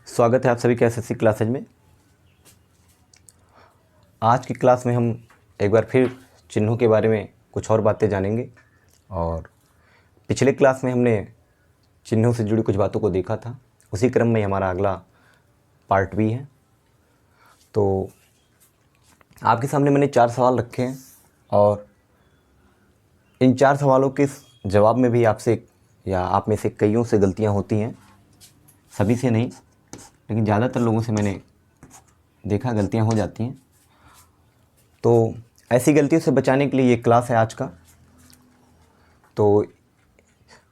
स्वागत है आप सभी के एसएससी क्लासेज में। आज की क्लास में हम एक बार फिर चिन्हों के बारे में कुछ और बातें जानेंगे। और पिछले क्लास में हमने चिन्हों से जुड़ी कुछ बातों को देखा था, उसी क्रम में हमारा अगला पार्ट भी है। तो आपके सामने मैंने 4 सवाल रखे हैं और इन 4 सवालों के जवाब में भी आपसे या आप में से कईयों से गलतियां होती हैं, सभी से नहीं लेकिन ज़्यादातर लोगों से मैंने देखा गलतियां हो जाती हैं। तो ऐसी गलतियों से बचाने के लिए ये क्लास है आज का। तो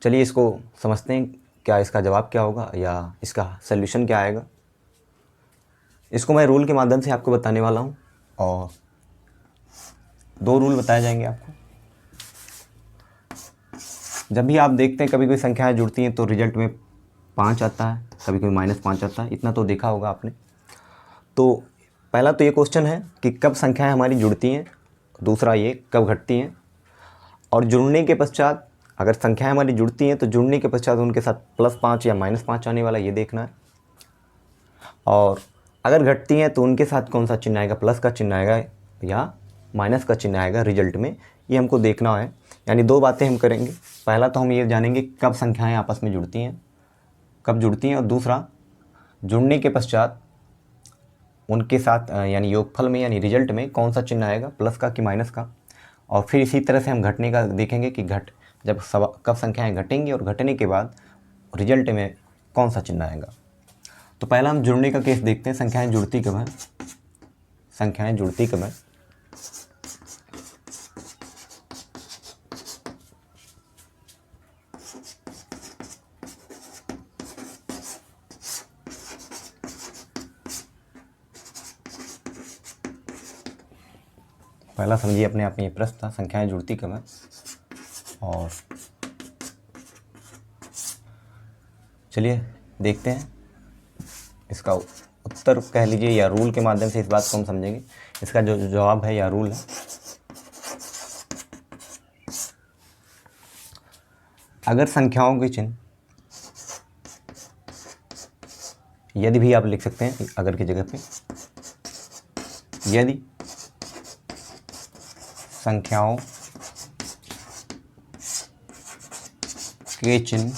चलिए इसको समझते हैं, क्या इसका जवाब क्या होगा या इसका सल्यूशन क्या आएगा। इसको मैं रूल के माध्यम से आपको बताने वाला हूँ और 2 रूल बताए जाएंगे आपको। जब भी आप देखते हैं कभी कोई संख्याएं जुड़ती हैं तो रिजल्ट में 5 आता है, कभी कभी -5 आता है, इतना तो देखा होगा आपने। तो पहला तो ये क्वेश्चन है कि कब संख्याएं हमारी जुड़ती हैं, दूसरा ये कब घटती हैं, और जुड़ने के पश्चात अगर संख्याएं हमारी जुड़ती हैं तो जुड़ने के पश्चात उनके साथ +5 या -5 आने वाला, ये देखना है। और अगर घटती हैं तो उनके साथ कौन सा चिन्ह आएगा, प्लस का चिन्ह आएगा या माइनस का चिन्ह आएगा रिजल्ट में, ये हमको देखना है। यानी 2 बातें हम करेंगे। पहला तो हम ये जानेंगे कब संख्याएँ आपस में जुड़ती हैं, कब जुड़ती हैं, और दूसरा जुड़ने के पश्चात उनके साथ यानी योगफल में यानी रिजल्ट में कौन सा चिन्ह आएगा, प्लस का कि माइनस का। और फिर इसी तरह से हम घटने का देखेंगे कि कब संख्याएं घटेंगी और घटने के बाद रिजल्ट में कौन सा चिन्ह आएगा। तो पहला हम जुड़ने का केस देखते हैं। संख्याएं जुड़ती कब हैं, संख्याएं जुड़ती कब हैं। पहला समझिए अपने आप में ये प्रश्न था, संख्याएं जुड़ती कब हैं। और चलिए देखते हैं इसका उत्तर, कह लीजिए, या रूल के माध्यम से इस बात को हम समझेंगे। इसका जो जवाब है या रूल है, अगर संख्याओं के चिन्ह, यदि भी आप लिख सकते हैं अगर की जगह पे, यदि संख्याओं के चिन्ह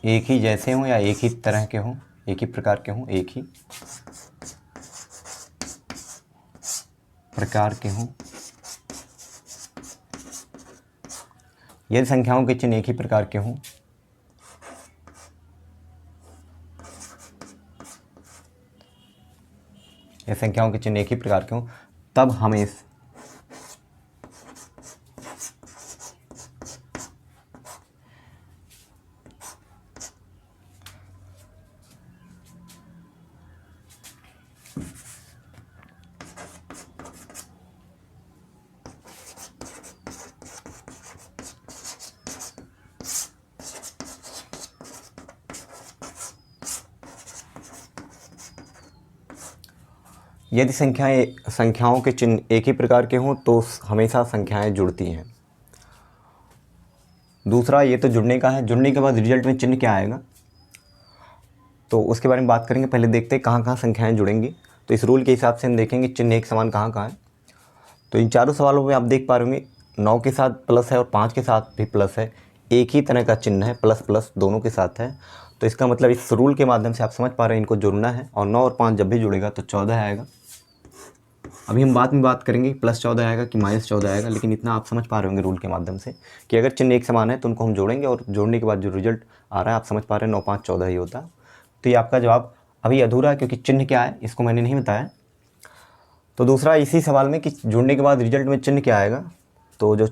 एक ही जैसे हों या एक ही तरह के हों, एक ही प्रकार के हों, एक ही प्रकार के हों, यदि संख्याओं के चिन्ह एक ही प्रकार के हों, या संख्याओं के चिन्ह एक ही प्रकार के हों, तब हमें यदि संख्याओं के चिन्ह एक ही प्रकार के हों तो हमेशा संख्याएं जुड़ती हैं। दूसरा ये तो जुड़ने का है। जुड़ने के बाद रिजल्ट में चिन्ह क्या आएगा, तो उसके बारे में बात करेंगे। पहले देखते हैं कहाँ कहाँ संख्याएं जुड़ेंगी। तो इस रूल के हिसाब से हम देखेंगे चिन्ह एक समान कहाँ कहाँ है। तो इन चारों सवालों में आप देख पा रहे होंगे 9 के साथ प्लस है और 5 के साथ भी प्लस है, एक ही तरह का चिन्ह है, प्लस प्लस दोनों के साथ है। तो इसका मतलब इस रूल के माध्यम से आप समझ पा रहे हैं इनको जुड़ना है। और 9 और 5 जब भी जुड़ेगा तो 14 आएगा। अभी हम बाद में बात करेंगे +14 आएगा कि -14 आएगा, लेकिन इतना आप समझ पा रहे होंगे रूल के माध्यम से कि अगर चिन्ह एक समान है तो उनको हम जोड़ेंगे और जोड़ने के बाद जो रिजल्ट आ रहा है आप समझ पा रहे हैं 9, 5, 14 ही होता है। तो ये आपका जवाब अभी अधूरा है क्योंकि चिन्ह क्या है इसको मैंने नहीं बताया। तो दूसरा इसी सवाल में कि जुड़ने के बाद रिजल्ट में चिन्ह क्या आएगा, तो जो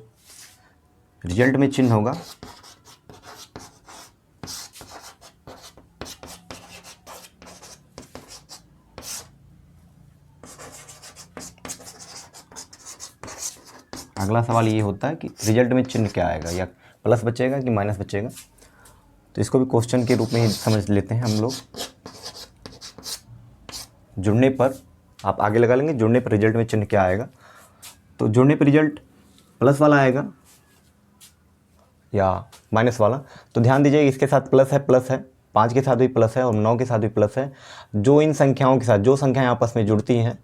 रिजल्ट में चिन्ह होगा अगला सवाल ये होता है कि रिजल्ट में चिन्ह क्या आएगा, या प्लस बचेगा कि माइनस बचेगा। तो इसको भी क्वेश्चन के रूप में ही समझ लेते हैं हम लोग। जुड़ने पर आप आगे लगा लेंगे, जुड़ने पर रिजल्ट में चिन्ह क्या आएगा। तो जुड़ने पर रिजल्ट प्लस वाला आएगा या माइनस वाला, तो ध्यान दीजिए इसके साथ प्लस है, 5 के साथ भी प्लस है और 9 के साथ भी प्लस है। जो इन संख्याओं के साथ, जो संख्याएं आपस में जुड़ती हैं,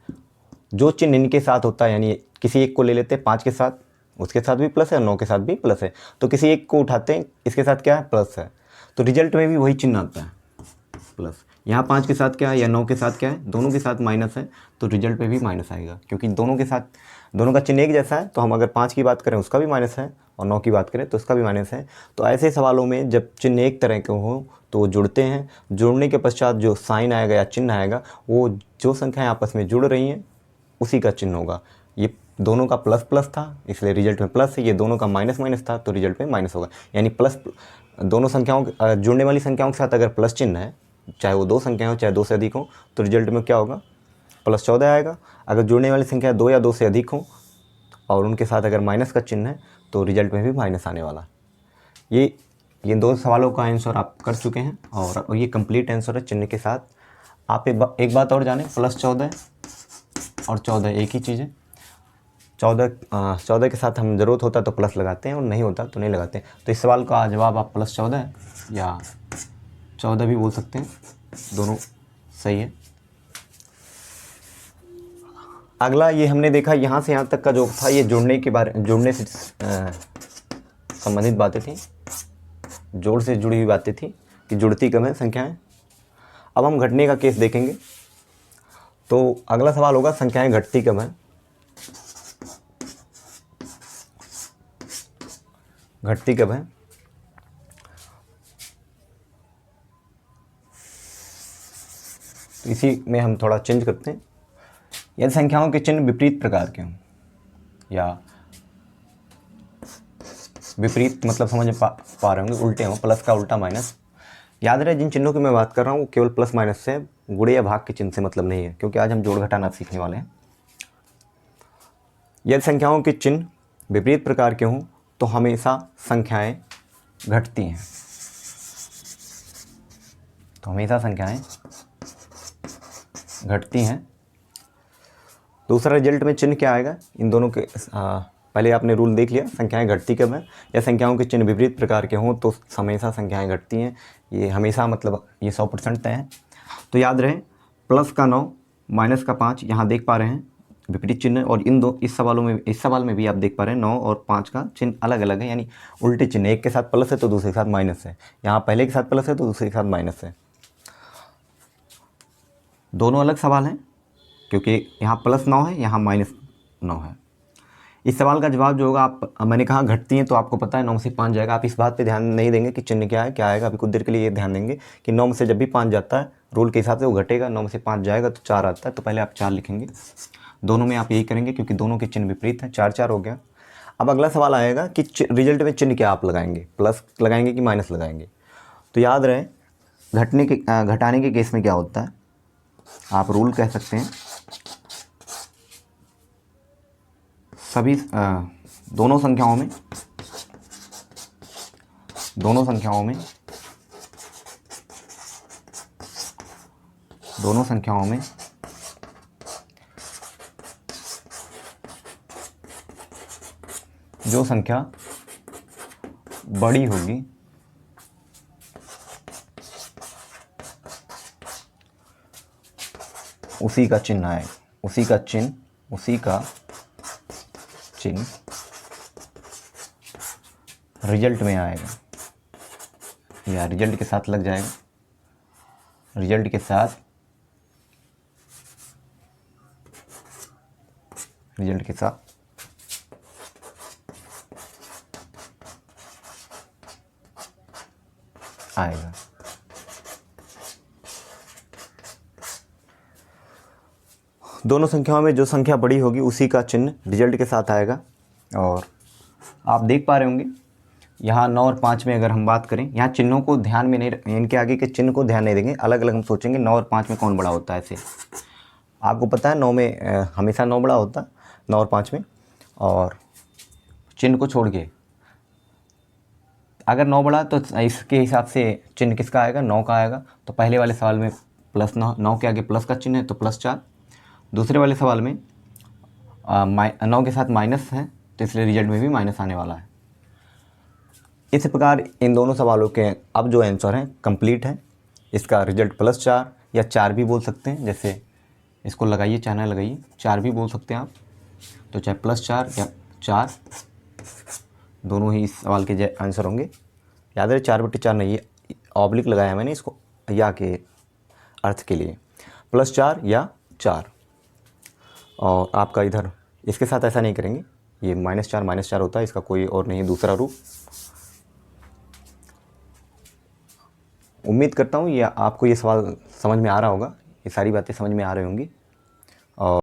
जो चिन्ह इनके साथ होता है, यानी किसी एक को ले लेते हैं 5 के साथ, उसके साथ भी प्लस है और 9 के साथ भी प्लस है, तो किसी एक को उठाते हैं, इसके साथ क्या है, प्लस है, तो रिजल्ट में भी वही चिन्ह आता है प्लस। यहाँ 5 के साथ क्या है या 9 के साथ क्या है, दोनों के साथ माइनस है, तो रिजल्ट में भी माइनस आएगा, क्योंकि दोनों के साथ, दोनों का चिन्ह एक जैसा है, तो हम अगर 5 की बात करें उसका भी माइनस है और 9 की बात करें तो उसका भी माइनस है। तो ऐसे सवालों में जब चिन्ह एक तरह के हो तो वो जुड़ते हैं, जुड़ने के पश्चात जो साइन आएगा या चिन्ह आएगा, वो जो संख्याएँ आपस में जुड़ रही हैं उसी का चिन्ह होगा। ये दोनों का प्लस प्लस था इसलिए रिजल्ट में प्लस है, ये दोनों का माइनस माइनस था तो रिजल्ट में माइनस होगा। यानी प्लस, दोनों संख्याओं जुड़ने वाली संख्याओं के साथ अगर प्लस चिन्ह है, चाहे वो 2 संख्याएं हो चाहे 2 से अधिक हो, तो रिजल्ट में क्या होगा, +14 आएगा। अगर जुड़ने वाली संख्या 2 या 2 से अधिक हो और उनके साथ अगर माइनस का चिन्ह है तो रिजल्ट में भी माइनस आने वाला। ये 2 सवालों का आंसर आप कर चुके हैं और ये कंप्लीट आंसर है चिन्ह के साथ। आप एक बात और जानें, +14 और 14 एक ही चीज़ है। 14 के साथ हम ज़रूरत होता तो प्लस लगाते हैं और नहीं होता तो नहीं लगाते हैं। तो इस सवाल का जवाब आप +14 या 14 भी बोल सकते हैं, दोनों सही है। अगला ये हमने देखा यहाँ से यहाँ तक का जो था ये जुड़ने से संबंधित बातें थी, जोड़ से जुड़ी हुई बातें थी कि जुड़ती कब है संख्याएं। अब हम घटने का केस देखेंगे। तो अगला सवाल होगा संख्याएं घटती कब हैं। घटती कब है, तो इसी में हम थोड़ा चेंज करते हैं। यदि संख्याओं के चिन्ह विपरीत प्रकार के हों, या विपरीत मतलब समझ पा रहे होंगे, उल्टे हों, प्लस का उल्टा माइनस। याद रहे जिन चिन्हों की मैं बात कर रहा हूँ वो केवल प्लस माइनस से, गुणे या भाग के चिन्ह से मतलब नहीं है, क्योंकि आज हम जोड़ घटाना सीखने वाले हैं। यदि संख्याओं के चिन्ह विपरीत प्रकार के हों तो हमेशा संख्याएं घटती हैं, तो हमेशा संख्याएं घटती हैं। दूसरा रिजल्ट में चिन्ह क्या आएगा, इन दोनों के पहले आपने रूल देख लिया, संख्याएं घटती कब हैं। या संख्याओं के चिन्ह विपरीत प्रकार के हों तो हमेशा संख्याएं घटती हैं, ये हमेशा मतलब ये 100% तय है। तो याद रहे प्लस का 9 माइनस का 5 यहाँ देख पा रहे हैं विपरीत चिन्ह, और इस सवाल में भी आप देख पा रहे हैं 9 और 5 का चिन्ह अलग अलग है, यानी उल्टे चिन्ह, एक के साथ प्लस है तो दूसरे के साथ माइनस है, यहाँ पहले के साथ प्लस है तो दूसरे के साथ माइनस है। दोनों अलग सवाल हैं क्योंकि यहाँ +9 है, यहाँ -9 है। इस सवाल का जवाब जो होगा, मैंने कहा घटती हैं तो आपको पता है 9 से 5 जाएगा। आप इस बात पे ध्यान नहीं देंगे कि चिन्ह क्या है क्या आएगा, अभी कुछ देर के लिए ये ध्यान देंगे कि 9 में से जब भी 5 जाता है रूल के हिसाब से वो घटेगा, 9 में से 5 जाएगा तो 4 आता है, तो पहले आप 4 लिखेंगे। दोनों में आप यही करेंगे क्योंकि दोनों के चिन्ह विपरीत हैं, 4 हो गया। अब अगला सवाल आएगा कि रिजल्ट में चिन्ह क्या आप लगाएंगे, प्लस लगाएंगे कि माइनस लगाएंगे। तो याद रहे घटाने के केस में क्या होता है, आप रूल कह सकते हैं, सभी दोनों संख्याओं में जो संख्या बड़ी होगी उसी का चिन्ह आएगा, उसी का चिन्ह रिजल्ट में आएगा या रिजल्ट के साथ लग जाएगा, रिजल्ट के साथ आएगा। दोनों संख्याओं में जो संख्या बड़ी होगी उसी का चिन्ह रिजल्ट के साथ आएगा। और आप देख पा रहे होंगे यहाँ 9 और 5 में अगर हम बात करें, यहाँ चिन्हों को ध्यान में नहीं, इनके आगे के चिन्ह को ध्यान नहीं देंगे, अलग अलग हम सोचेंगे 9 और 5 में कौन बड़ा होता है। ऐसे आपको पता है 9 में हमेशा 9 बड़ा होता है, 9 और 5 में, और चिन्ह को छोड़ के अगर 9 बड़ा तो इसके हिसाब से चिन्ह किसका आएगा, 9 का आएगा। तो पहले वाले सवाल में +9 के आगे प्लस का चिन्ह है तो +4। दूसरे वाले सवाल में 9 के साथ माइनस है तो इसलिए रिजल्ट में भी माइनस आने वाला है। इस प्रकार इन दोनों सवालों के अब जो आंसर हैं कंप्लीट है। इसका रिजल्ट +4 या 4 भी बोल सकते हैं, जैसे इसको लगाइए, चाहे ना लगाइए, 4 भी बोल सकते हैं आप। तो चाहे +4 या 4 दोनों ही इस सवाल के आंसर होंगे। याद रहे 4/4 नहीं, ये ऑब्लिक लगाया मैंने इसको या के अर्थ के लिए, +4 या 4। और आपका इधर इसके साथ ऐसा नहीं करेंगे, ये -4 होता है, इसका कोई और नहीं है दूसरा रूप। उम्मीद करता हूँ ये आपको ये सवाल समझ में आ रहा होगा, ये सारी बातें समझ में आ रही होंगी। और